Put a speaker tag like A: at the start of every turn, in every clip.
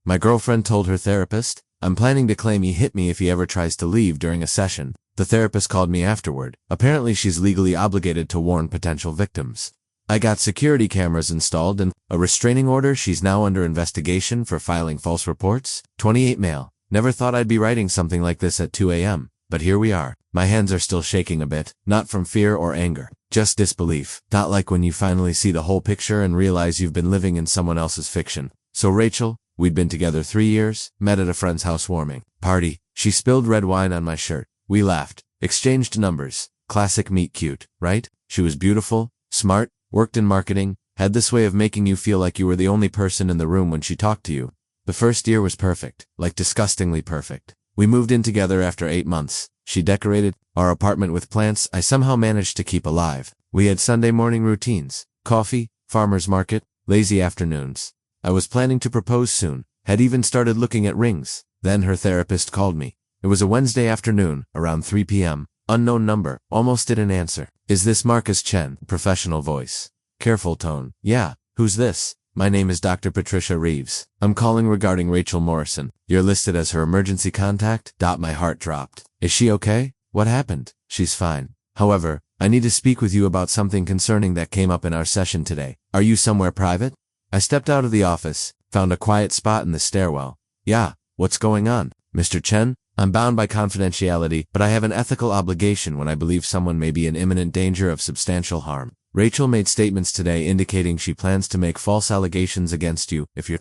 A: My girlfriend told her therapist, I'm planning to claim he hit me if he ever tries to leave during a session. The therapist called me afterward. Apparently she's legally obligated to warn potential victims. I got security cameras installed and a restraining order. She's now under investigation for filing false reports. 28 male. Never thought I'd be writing something like this at 2 a.m. But here we are. My hands are still shaking a bit, not from fear or anger, just disbelief. Not like when you finally see the whole picture and realize you've been living in someone else's fiction. So Rachel, we'd been together 3 years, met at a friend's housewarming party. She spilled red wine on my shirt. We laughed, exchanged numbers. Classic meet cute, right? She was beautiful, smart, worked in marketing, had this way of making you feel like you were the only person in the room when she talked to you. The first year was perfect, like disgustingly perfect. We moved in together after 8 months. She decorated our apartment with plants I somehow managed to keep alive. We had Sunday morning routines, coffee, farmer's market, lazy afternoons. I was planning to propose soon, had even started looking at rings. Then her therapist called me. It was a Wednesday afternoon, around 3 p.m. Unknown number, almost didn't answer. Is this Marcus Chen? Professional voice. Careful tone. Yeah, who's this? My name is Dr. Patricia Reeves. I'm calling regarding Rachel Morrison. You're listed as her emergency contact. My heart dropped. Is she okay? What happened? She's fine. However, I need to speak with you about something concerning that came up in our session today. Are you somewhere private? I stepped out of the office, found a quiet spot in the stairwell. Yeah, what's going on? Mr. Chen, I'm bound by confidentiality, but I have an ethical obligation when I believe someone may be in imminent danger of substantial harm. Rachel made statements today indicating she plans to make false allegations against you if your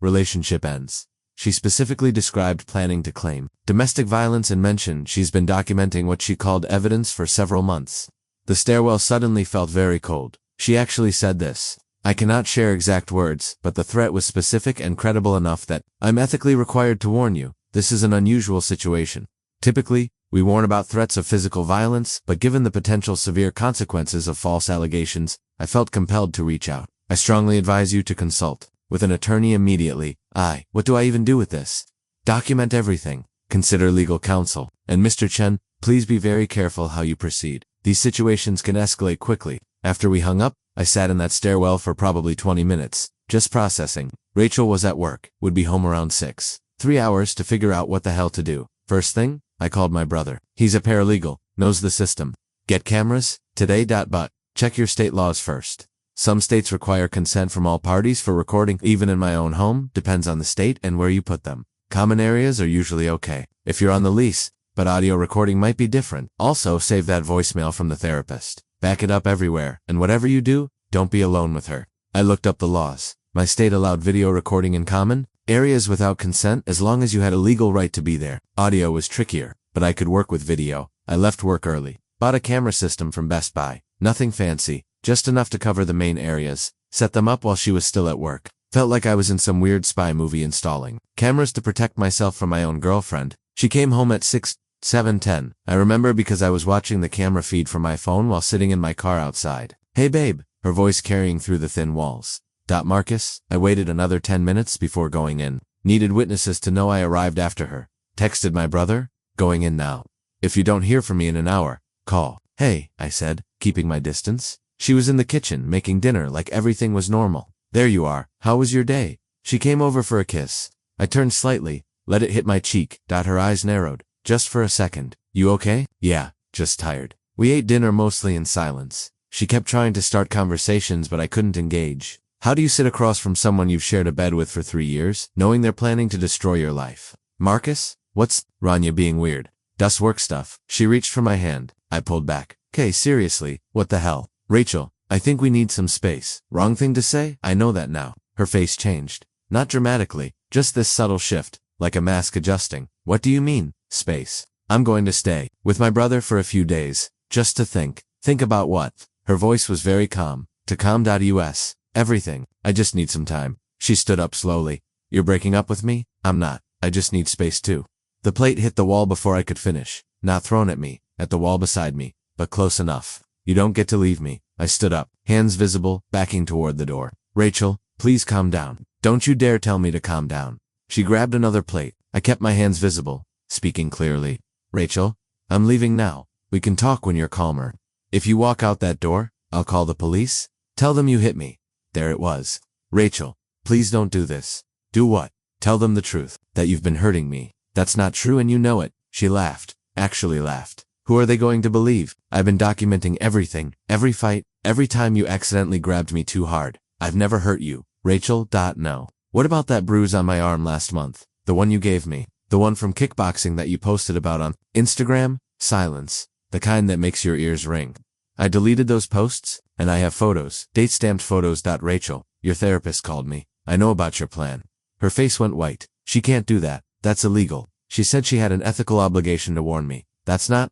A: relationship ends. She specifically described planning to claim domestic violence and mentioned she's been documenting what she called evidence for several months. The stairwell suddenly felt very cold. She actually said this. I cannot share exact words, but the threat was specific and credible enough that I'm ethically required to warn you. This is an unusual situation. Typically, we warn about threats of physical violence, but given the potential severe consequences of false allegations, I felt compelled to reach out. I strongly advise you to consult with an attorney immediately. What do I even do with this? Document everything. Consider legal counsel. And Mr. Chen, please be very careful how you proceed. These situations can escalate quickly. After we hung up, I sat in that stairwell for probably 20 minutes, just processing. Rachel was at work, would be home around 6. 3 hours to figure out what the hell to do. First thing, I called my brother. He's a paralegal, knows the system. Get cameras? Today. But check your state laws first. Some states require consent from all parties for recording, even in my own home, depends on the state and where you put them. Common areas are usually okay, if you're on the lease, but audio recording might be different. Also, save that voicemail from the therapist. Back it up everywhere, and whatever you do, don't be alone with her. I looked up the laws. My state allowed video recording in common areas without consent as long as you had a legal right to be there. Audio was trickier, but I could work with video. I left work early. Bought a camera system from Best Buy. Nothing fancy, just enough to cover the main areas. Set them up while she was still at work. Felt like I was in some weird spy movie installing cameras to protect myself from my own girlfriend. She came home at 7:10. I remember because I was watching the camera feed from my phone while sitting in my car outside. Hey babe, her voice carrying through the thin walls. Marcus, I waited another 10 minutes before going in. Needed witnesses to know I arrived after her. Texted my brother, going in now. If you don't hear from me in an hour, call. Hey, I said, keeping my distance. She was in the kitchen making dinner like everything was normal. There you are, how was your day? She came over for a kiss. I turned slightly, let it hit my cheek. Her eyes narrowed. Just for a second. You okay? Yeah, just tired. We ate dinner mostly in silence. She kept trying to start conversations but I couldn't engage. How do you sit across from someone you've shared a bed with for 3 years, knowing they're planning to destroy your life? Marcus? What's Rania being weird? Das work stuff. She reached for my hand. I pulled back. Okay, seriously, what the hell? Rachel, I think we need some space. Wrong thing to say? I know that now. Her face changed. Not dramatically, just this subtle shift, like a mask adjusting. What do you mean? Space. I'm going to stay with my brother for a few days, just to think. Think about what? Her voice was very calm. To calm.us. Everything. I just need some time. She stood up slowly. You're breaking up with me? I'm not. I just need space too. The plate hit the wall before I could finish. Not thrown at me, at the wall beside me, but close enough. You don't get to leave me. I stood up, hands visible, backing toward the door. Rachel, please calm down. Don't you dare tell me to calm down. She grabbed another plate. I kept my hands visible, speaking clearly. Rachel, I'm leaving now. We can talk when you're calmer. If you walk out that door, I'll call the police. Tell them you hit me. There it was. Rachel, please don't do this. Do what? Tell them the truth, that you've been hurting me. That's not true and you know it. She laughed. Actually laughed. Who are they going to believe? I've been documenting everything, every fight, every time you accidentally grabbed me too hard. I've never hurt you. Rachel. No. What about that bruise on my arm last month? The one you gave me. The one from kickboxing that you posted about on Instagram? Silence. The kind that makes your ears ring. I deleted those posts, and I have photos. Date-stamped photos. Rachel, your therapist called me. I know about your plan. Her face went white. She can't do that. That's illegal. She said she had an ethical obligation to warn me. That's not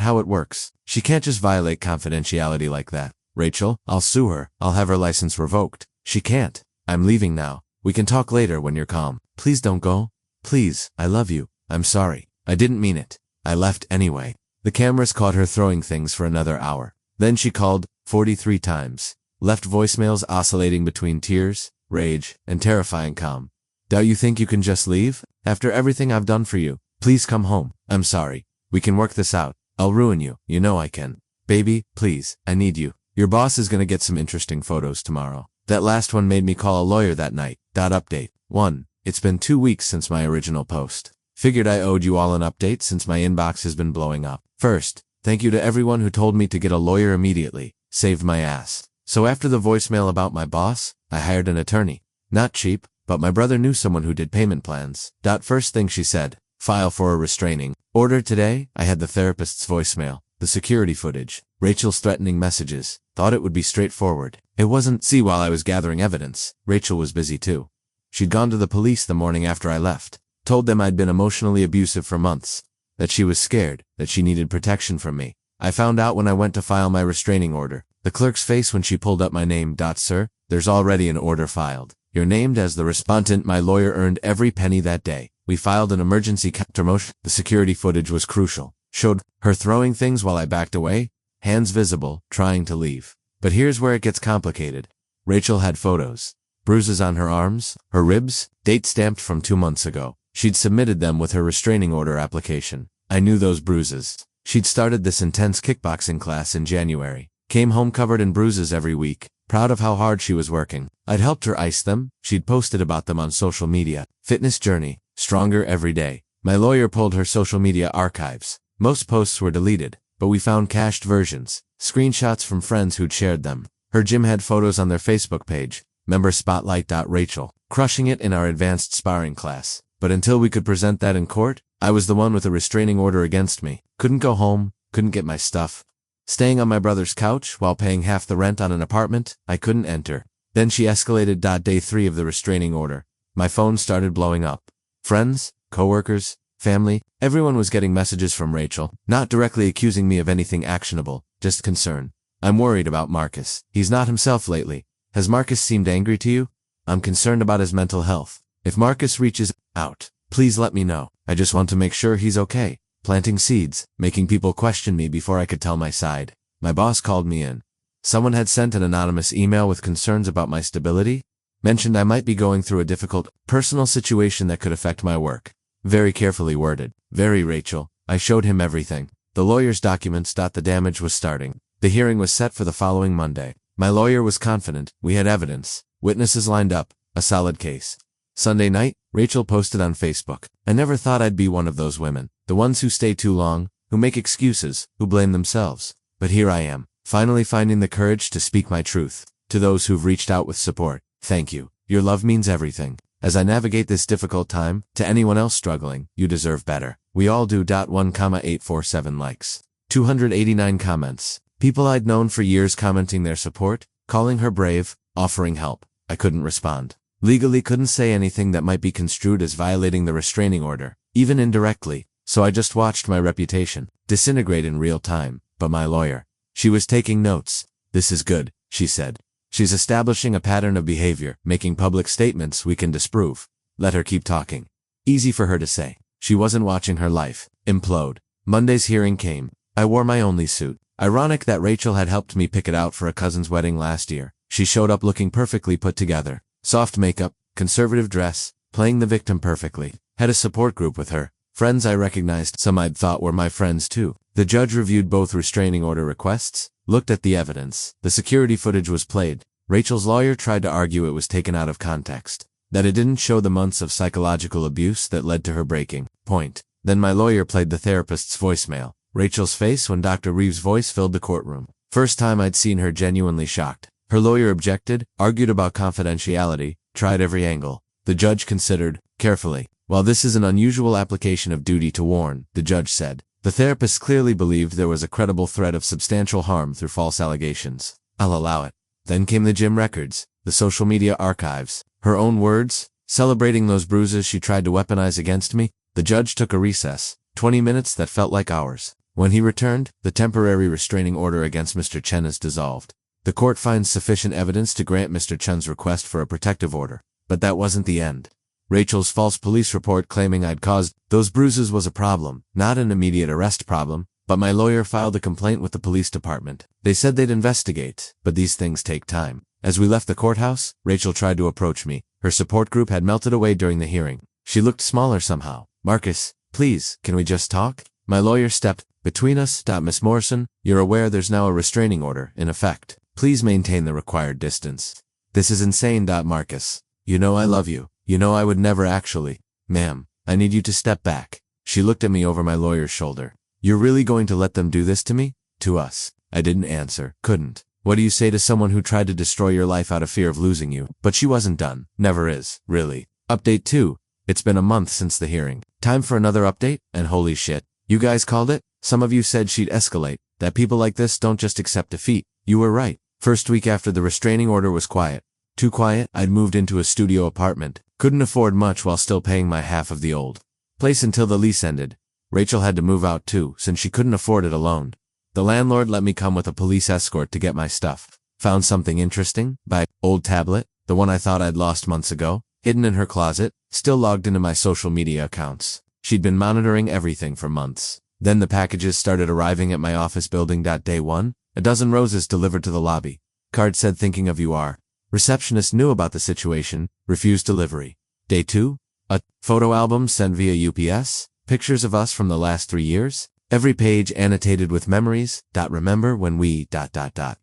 A: how it works. She can't just violate confidentiality like that. Rachel, I'll sue her. I'll have her license revoked. She can't. I'm leaving now. We can talk later when you're calm. Please don't go. Please, I love you. I'm sorry. I didn't mean it. I left anyway. The cameras caught her throwing things for another hour. Then she called 43 times. Left voicemails oscillating between tears, rage, and terrifying calm. Doubt you think you can just leave? After everything I've done for you, please come home. I'm sorry. We can work this out. I'll ruin you. You know I can. Baby, please, I need you. Your boss is gonna get some interesting photos tomorrow. That last one made me call a lawyer that night. Update. 1. It's been 2 weeks since my original post. Figured I owed you all an update since my inbox has been blowing up. First, thank you to everyone who told me to get a lawyer immediately. Saved my ass. So after the voicemail about my boss, I hired an attorney. Not cheap, but my brother knew someone who did payment plans. First thing she said, file for a restraining order today. I had the therapist's voicemail, the security footage, Rachel's threatening messages. Thought it would be straightforward. It wasn't. See, while I was gathering evidence, Rachel was busy too. She'd gone to the police the morning after I left. Told them I'd been emotionally abusive for months. That she was scared, that she needed protection from me. I found out when I went to file my restraining order. The clerk's face when she pulled up my name. Sir, there's already an order filed. You're named as the respondent. My lawyer earned every penny that day. We filed an emergency countermotion. The security footage was crucial. Showed her throwing things while I backed away, hands visible, trying to leave. But here's where it gets complicated. Rachel had photos. Bruises on her arms, her ribs, date stamped from 2 months ago. She'd submitted them with her restraining order application. I knew those bruises. She'd started this intense kickboxing class in January. Came home covered in bruises every week, proud of how hard she was working. I'd helped her ice them. She'd posted about them on social media. Fitness journey, stronger every day. My lawyer pulled her social media archives. Most posts were deleted, but we found cached versions, screenshots from friends who'd shared them. Her gym had photos on their Facebook page, member spotlight. Rachel, crushing it in our advanced sparring class. But until we could present that in court, I was the one with a restraining order against me. Couldn't go home, couldn't get my stuff. Staying on my brother's couch while paying half the rent on an apartment, I couldn't enter. Then she escalated. Day 3 of the restraining order. My phone started blowing up. Friends, coworkers, family, everyone was getting messages from Rachel, not directly accusing me of anything actionable, just concern. I'm worried about Marcus. He's not himself lately. Has Marcus seemed angry to you? I'm concerned about his mental health. If Marcus reaches out, please let me know. I just want to make sure he's okay. Planting seeds, making people question me before I could tell my side. My boss called me in. Someone had sent an anonymous email with concerns about my stability. Mentioned I might be going through a difficult, personal situation that could affect my work. Very carefully worded. Very Rachel. I showed him everything. The lawyer's documents. The damage was starting. The hearing was set for the following Monday. My lawyer was confident. We had evidence. Witnesses lined up. A solid case. Sunday night, Rachel posted on Facebook. I never thought I'd be one of those women. The ones who stay too long, who make excuses, who blame themselves. But here I am, finally finding the courage to speak my truth. To those who've reached out with support, thank you. Your love means everything. As I navigate this difficult time, to anyone else struggling, you deserve better. We all do. 1,847 likes. 289 comments. People I'd known for years commenting their support, calling her brave, offering help. I couldn't respond. Legally couldn't say anything that might be construed as violating the restraining order, even indirectly, so I just watched my reputation disintegrate in real time. But my lawyer, she was taking notes. This is good, she said. She's establishing a pattern of behavior, making public statements we can disprove. Let her keep talking. Easy for her to say. She wasn't watching her life implode. Monday's hearing came. I wore my only suit. Ironic that Rachel had helped me pick it out for a cousin's wedding last year. She showed up looking perfectly put together. Soft makeup, conservative dress, playing the victim perfectly. Had a support group with her. Friends I recognized, some I'd thought were my friends too. The judge reviewed both restraining order requests, looked at the evidence. The security footage was played. Rachel's lawyer tried to argue it was taken out of context. that it didn't show the months of psychological abuse that led to her breaking point. Then my lawyer played the therapist's voicemail. Rachel's face when Dr. Reeves' voice filled the courtroom. First time I'd seen her genuinely shocked. Her lawyer objected, argued about confidentiality, tried every angle. The judge considered, carefully. While this is an unusual application of duty to warn, the judge said, the therapist clearly believed there was a credible threat of substantial harm through false allegations. I'll allow it. Then came the gym records, the social media archives. Her own words, celebrating those bruises she tried to weaponize against me. The judge took a recess, 20 minutes that felt like hours. When he returned, the temporary restraining order against Mr. Chen is dissolved. The court finds sufficient evidence to grant Mr. Chen's request for a protective order. But that wasn't the end. Rachel's false police report claiming I'd caused those bruises was a problem, not an immediate arrest problem, but my lawyer filed a complaint with the police department. They said they'd investigate, but these things take time. As we left the courthouse, Rachel tried to approach me. Her support group had melted away during the hearing. She looked smaller somehow. Marcus, please, can we just talk? My lawyer stepped between us. Miss Morrison, you're aware there's now a restraining order, in effect. Please maintain the required distance. This is insane. Marcus, you know I love you. You know I would never actually. Ma'am, I need you to step back. She looked at me over my lawyer's shoulder. You're really going to let them do this to me? To us. I didn't answer. Couldn't. What do you say to someone who tried to destroy your life out of fear of losing you? But she wasn't done. Never is. Really. Update 2. It's been a month since the hearing. Time for another update? And holy shit. You guys called it? Some of you said she'd escalate. That people like this don't just accept defeat. You were right. First week after the restraining order was quiet. Too quiet. I'd moved into a studio apartment. Couldn't afford much while still paying my half of the old place until the lease ended. Rachel had to move out too, since she couldn't afford it alone. The landlord let me come with a police escort to get my stuff. Found something interesting? By old tablet, the one I thought I'd lost months ago, hidden in her closet, still logged into my social media accounts. She'd been monitoring everything for months. Then the packages started arriving at my office building. Day 1, a dozen roses delivered to the lobby. Card said thinking of you are. Receptionist knew about the situation, refused delivery. Day 2, a photo album sent via UPS, pictures of us from the last 3 years, every page annotated with memories. Remember when we...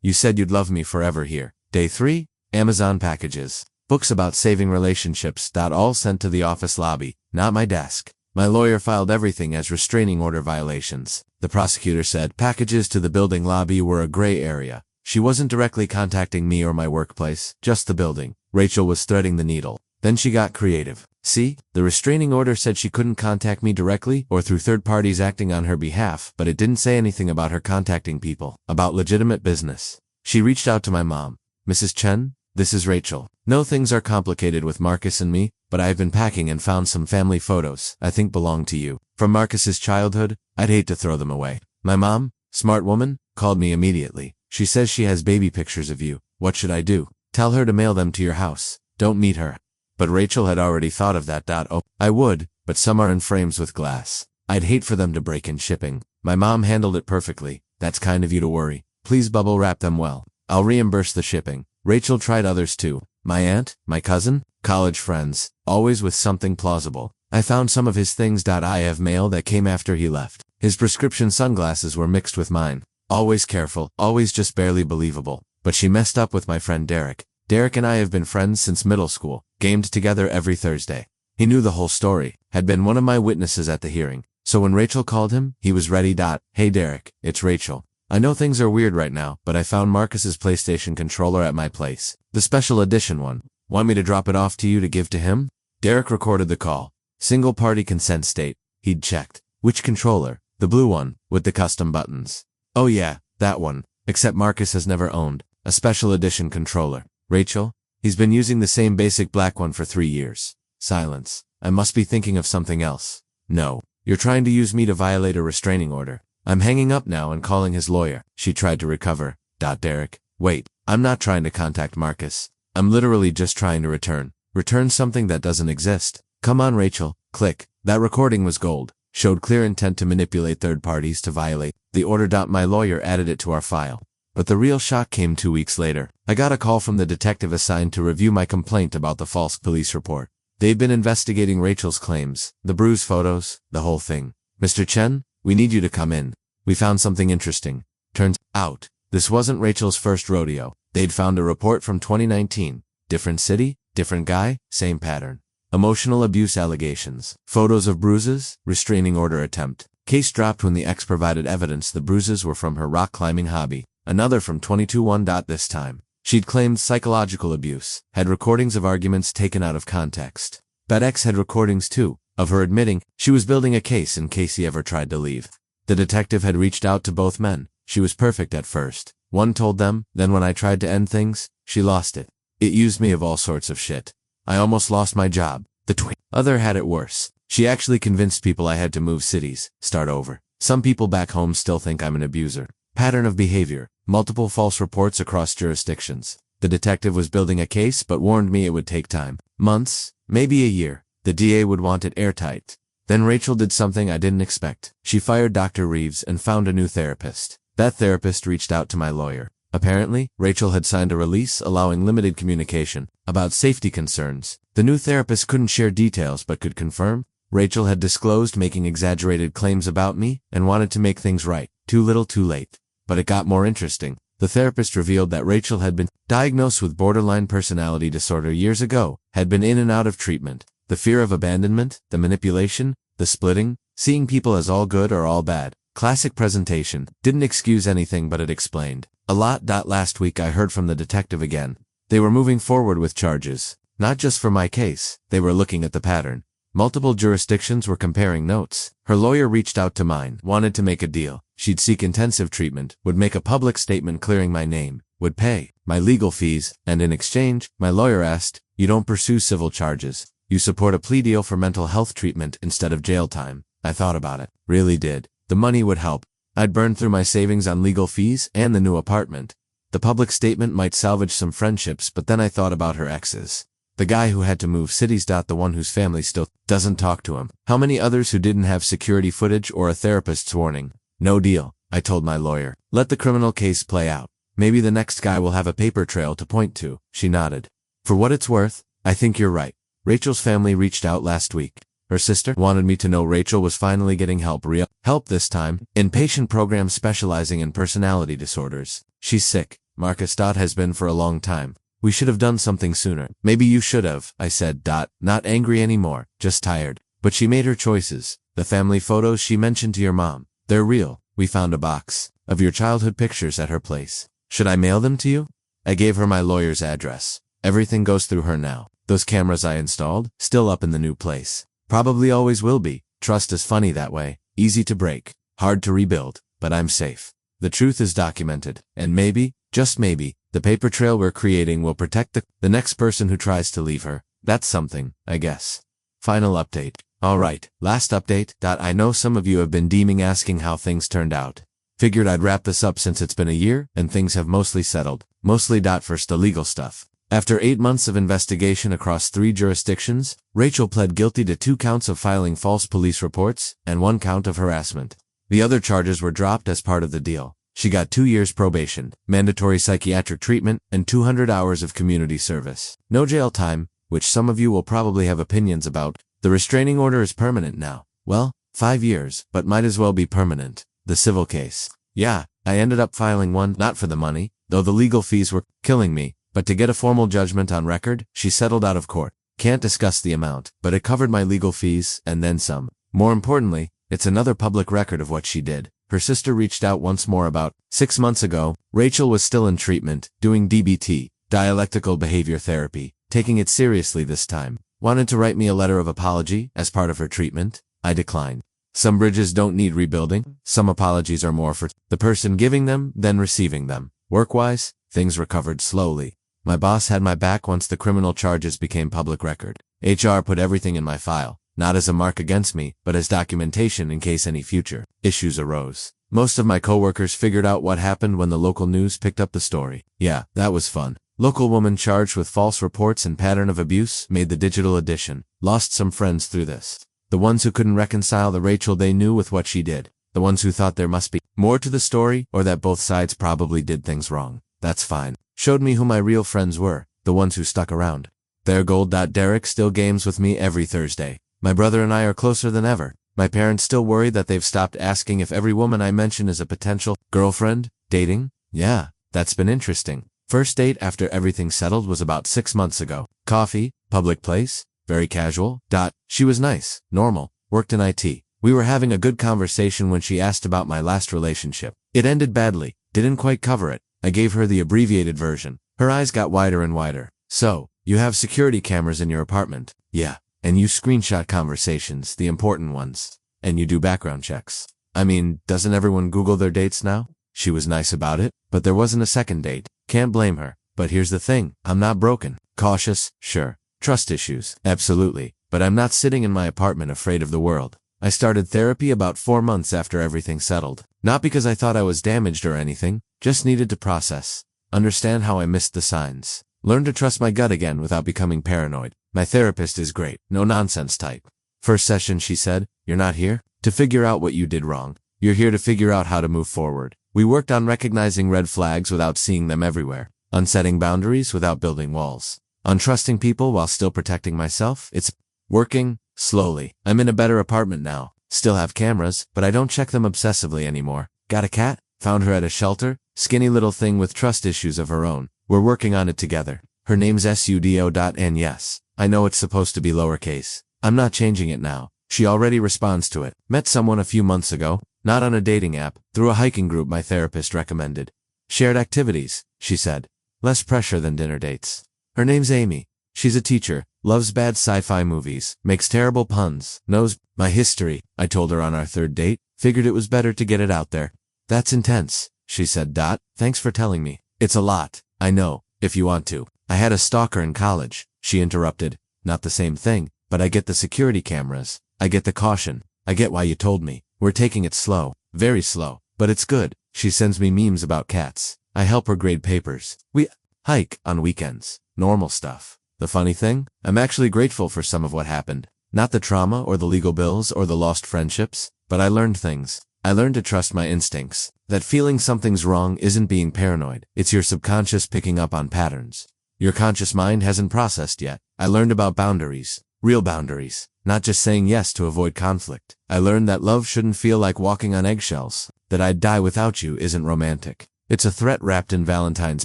A: You said you'd love me forever here. Day 3, Amazon packages, books about saving relationships. All sent to the office lobby, not my desk. My lawyer filed everything as restraining order violations. The prosecutor said packages to the building lobby were a gray area. She wasn't directly contacting me or my workplace, just the building. Rachel was threading the needle. Then she got creative. See, the restraining order said she couldn't contact me directly or through third parties acting on her behalf, but it didn't say anything about her contacting people, about legitimate business. She reached out to my mom. Mrs. Chen, this is Rachel. No, things are complicated with Marcus and me, but I've been packing and found some family photos I think belong to you. From Marcus's childhood, I'd hate to throw them away. My mom, smart woman, called me immediately. She says she has baby pictures of you. What should I do? Tell her to mail them to your house. Don't meet her. But Rachel had already thought of that. Oh, I would, but some are in frames with glass. I'd hate for them to break in shipping. My mom handled it perfectly. That's kind of you to worry. Please bubble wrap them well. I'll reimburse the shipping. Rachel tried others too. My aunt, my cousin, college friends, always with something plausible. I found some of his things. I have mail that came after he left. His prescription sunglasses were mixed with mine. Always careful, always just barely believable. But she messed up with my friend Derek. Derek and I have been friends since middle school, gamed together every Thursday. He knew the whole story, had been one of my witnesses at the hearing. So when Rachel called him, he was ready. Hey Derek, it's Rachel. I know things are weird right now, but I found Marcus's PlayStation controller at my place. The special edition one. Want me to drop it off to you to give to him? Derek recorded the call. Single party consent state. He'd checked. Which controller? The blue one, with the custom buttons. Oh yeah, that one. Except Marcus has never owned a special edition controller. Rachel? He's been using the same basic black one for 3 years. Silence. I must be thinking of something else. No. You're trying to use me to violate a restraining order. I'm hanging up now and calling his lawyer. She tried to recover. Derek. Wait. I'm not trying to contact Marcus. I'm literally just trying to return something that doesn't exist. Come on Rachel. Click. That recording was gold. Showed clear intent to manipulate third parties to violate the order. My lawyer added it to our file. But the real shock came 2 weeks later. I got a call from the detective assigned to review my complaint about the false police report. They'd been investigating Rachel's claims, the bruise photos, the whole thing. Mr. Chen, we need you to come in. We found something interesting. Turns out, this wasn't Rachel's first rodeo. They'd found a report from 2019. Different city, Different guy, same pattern. Emotional abuse allegations. Photos of bruises, restraining order attempt. Case dropped when the ex provided evidence the bruises were from her rock climbing hobby. Another from 22-1. This time, she'd claimed psychological abuse, had recordings of arguments taken out of context. But ex had recordings too, of her admitting she was building a case in case he ever tried to leave. The detective had reached out to both men. She was perfect at first. One told them, then when I tried to end things, she lost it. It used me of all sorts of shit. I almost lost my job. The other had it worse. She actually convinced people I had to move cities, start over. Some people back home still think I'm an abuser. Pattern of behavior. Multiple false reports across jurisdictions. The detective was building a case but warned me it would take time. Months, maybe a year. The DA would want it airtight. Then Rachel did something I didn't expect. She fired Dr. Reeves and found a new therapist. That therapist reached out to my lawyer. Apparently, Rachel had signed a release allowing limited communication about safety concerns. The new therapist couldn't share details but could confirm Rachel had disclosed making exaggerated claims about me and wanted to make things right. Too little too late. But it got more interesting. The therapist revealed that Rachel had been diagnosed with borderline personality disorder years ago, had been in and out of treatment. The fear of abandonment, the manipulation, the splitting, seeing people as all good or all bad. Classic presentation. Didn't excuse anything but it explained a lot. Last week I heard from the detective again. They were moving forward with charges. Not just for my case, they were looking at the pattern. Multiple jurisdictions were comparing notes. Her lawyer reached out to mine, wanted to make a deal. She'd seek intensive treatment, would make a public statement clearing my name, would pay my legal fees, and in exchange, my lawyer asked, you don't pursue civil charges. You support a plea deal for mental health treatment instead of jail time. I thought about it. Really did. The money would help. I'd burned through my savings on legal fees and the new apartment. The public statement might salvage some friendships, but then I thought about her exes. The guy who had to move cities. The one whose family still doesn't talk to him. How many others who didn't have security footage or a therapist's warning? No deal, I told my lawyer. Let the criminal case play out. Maybe the next guy will have a paper trail to point to. She nodded. For what it's worth, I think you're right. Rachel's family reached out last week. Her sister wanted me to know Rachel was finally getting help, real help this time, inpatient program specializing in personality disorders. She's sick. Marcus. Has been for a long time. We should have done something sooner. Maybe you should have, I said. Not angry anymore, just tired. But she made her choices. The family photos she mentioned to your mom. They're real. We found a box of your childhood pictures at her place. Should I mail them to you? I gave her my lawyer's address. Everything goes through her now. Those cameras I installed, still up in the new place. Probably always will be. Trust is funny that way. Easy to break. Hard to rebuild. But I'm safe. The truth is documented. And maybe, just maybe, the paper trail we're creating will protect the next person who tries to leave her. That's something, I guess. Final update. Alright, last update. I know some of you have been asking how things turned out. Figured I'd wrap this up since it's been a year, and things have mostly settled. Mostly. First the legal stuff. After 8 months of investigation across 3 jurisdictions, Rachel pled guilty to 2 counts of filing false police reports, and 1 count of harassment. The other charges were dropped as part of the deal. She got 2 years probation, mandatory psychiatric treatment, and 200 hours of community service. No jail time, which some of you will probably have opinions about. The restraining order is permanent now. Well, 5 years, but might as well be permanent. The civil case. Yeah, I ended up filing one, not for the money, though the legal fees were killing me, but to get a formal judgment on record. She settled out of court. Can't discuss the amount, but it covered my legal fees, and then some. More importantly, it's another public record of what she did. Her sister reached out once more about 6 months ago. Rachel was still in treatment, doing DBT, dialectical behavior therapy, taking it seriously this time. Wanted to write me a letter of apology as part of her treatment. I declined. Some bridges don't need rebuilding. Some apologies are more for the person giving them than receiving them. Work-wise, things recovered slowly. My boss had my back once the criminal charges became public record. HR put everything in my file. Not as a mark against me, but as documentation in case any future issues arose. Most of my coworkers figured out what happened when the local news picked up the story. Yeah, that was fun. Local woman charged with false reports and pattern of abuse made the digital edition. Lost some friends through this. The ones who couldn't reconcile the Rachel they knew with what she did. The ones who thought there must be more to the story or that both sides probably did things wrong. That's fine. Showed me who my real friends were, the ones who stuck around. Their gold. Derek still games with me every Thursday. My brother and I are closer than ever. My parents still worry that they've stopped asking if every woman I mention is a potential girlfriend. Dating? Yeah, that's been interesting. First date after everything settled was about 6 months ago. Coffee, public place, very casual. She was nice, normal, worked in IT. We were having a good conversation when she asked about my last relationship. It ended badly, didn't quite cover it. I gave her the abbreviated version. Her eyes got wider and wider. So, you have security cameras in your apartment? Yeah. And you screenshot conversations, the important ones. And you do background checks. I mean, doesn't everyone Google their dates now? She was nice about it, but there wasn't a second date. Can't blame her. But here's the thing, I'm not broken. Cautious, sure. Trust issues, absolutely. But I'm not sitting in my apartment afraid of the world. I started therapy about 4 months after everything settled. Not because I thought I was damaged or anything, just needed to process. Understand how I missed the signs. Learn to trust my gut again without becoming paranoid. My therapist is great, no nonsense type. First session she said, "You're not here to figure out what you did wrong. You're here to figure out how to move forward." We worked on recognizing red flags without seeing them everywhere, on setting boundaries without building walls, on trusting people while still protecting myself. It's working, slowly. I'm in a better apartment now. Still have cameras, but I don't check them obsessively anymore. Got a cat? Found her at a shelter? Skinny little thing with trust issues of her own. We're working on it together. Her name's Sudo. And yes, I know it's supposed to be lowercase. I'm not changing it now. She already responds to it. Met someone a few months ago, not on a dating app, through a hiking group my therapist recommended. Shared activities, she said. Less pressure than dinner dates. Her name's Amy. She's a teacher, loves bad sci-fi movies, makes terrible puns, knows my history. I told her on our third date, figured it was better to get it out there. That's intense, she said. Thanks for telling me. It's a lot. I know, if you want to. I had a stalker in college, she interrupted. Not the same thing, but I get the security cameras. I get the caution. I get why you told me. We're taking it slow, very slow, but it's good. She sends me memes about cats. I help her grade papers. We hike on weekends. Normal stuff. The funny thing, I'm actually grateful for some of what happened. Not the trauma or the legal bills or the lost friendships, but I learned things. I learned to trust my instincts. That feeling something's wrong isn't being paranoid. It's your subconscious picking up on patterns. Your conscious mind hasn't processed yet. I learned about boundaries. Real boundaries. Not just saying yes to avoid conflict. I learned that love shouldn't feel like walking on eggshells. That I'd die without you isn't romantic. It's a threat wrapped in Valentine's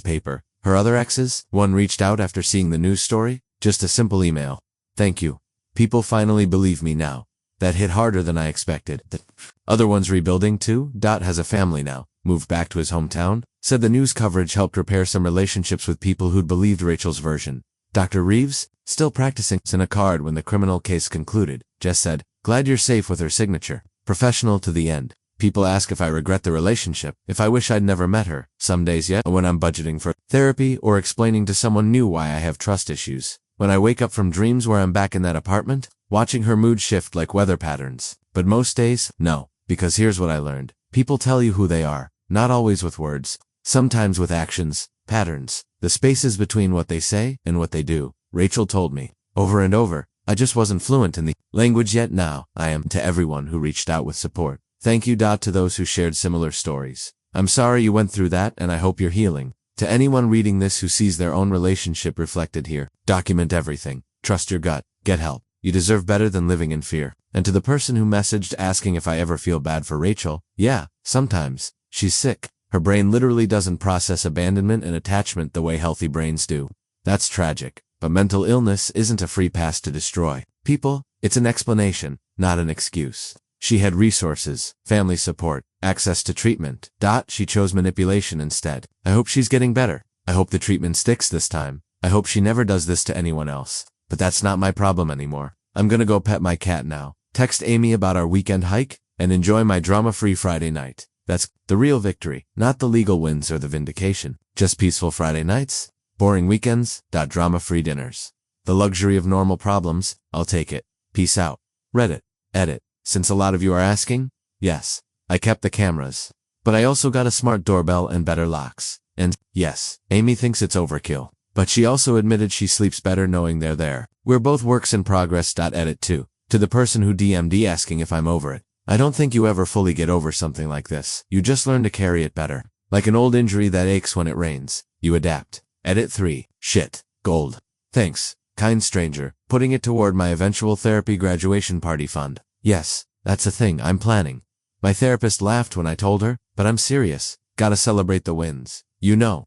A: paper. Her other exes, one reached out after seeing the news story. Just a simple email. Thank you. People finally believe me now. That hit harder than I expected. The other one's rebuilding too. Has a family now. Moved back to his hometown. Said the news coverage helped repair some relationships with people who'd believed Rachel's version. Dr. Reeves, still practicing, sent a card when the criminal case concluded. Jess said, "Glad you're safe," with her signature. Professional to the end. People ask if I regret the relationship, if I wish I'd never met her. Some days yet, when I'm budgeting for therapy or explaining to someone new why I have trust issues. When I wake up from dreams where I'm back in that apartment, watching her mood shift like weather patterns. But most days, no. Because here's what I learned. People tell you who they are. Not always with words. Sometimes with actions, patterns. The spaces between what they say and what they do. Rachel told me, over and over, I just wasn't fluent in the language yet. Now, I am. To everyone who reached out with support. Thank you. To those who shared similar stories. I'm sorry you went through that, and I hope you're healing. To anyone reading this who sees their own relationship reflected here, document everything. Trust your gut. Get help. You deserve better than living in fear. And to the person who messaged asking if I ever feel bad for Rachel, yeah, sometimes. She's sick. Her brain literally doesn't process abandonment and attachment the way healthy brains do. That's tragic. But mental illness isn't a free pass to destroy people. It's an explanation, not an excuse. She had resources, family support, access to treatment. She chose manipulation instead. I hope she's getting better. I hope the treatment sticks this time. I hope she never does this to anyone else. But that's not my problem anymore. I'm gonna go pet my cat now, text Amy about our weekend hike, and enjoy my drama-free Friday night. That's the real victory, not the legal wins or the vindication. Just peaceful Friday nights, boring weekends, drama-free dinners. The luxury of normal problems, I'll take it. Peace out. Reddit. Edit. Since a lot of you are asking, yes, I kept the cameras. But I also got a smart doorbell and better locks. And, yes, Amy thinks it's overkill. But she also admitted she sleeps better knowing they're there. We're both works in progress. Edit 2. To the person who DM'd asking if I'm over it. I don't think you ever fully get over something like this. You just learn to carry it better. Like an old injury that aches when it rains. You adapt. Edit 3. Shit. Gold. Thanks, kind stranger. Putting it toward my eventual therapy graduation party fund. Yes, that's a thing I'm planning. My therapist laughed when I told her, but I'm serious. Gotta celebrate the wins. You know.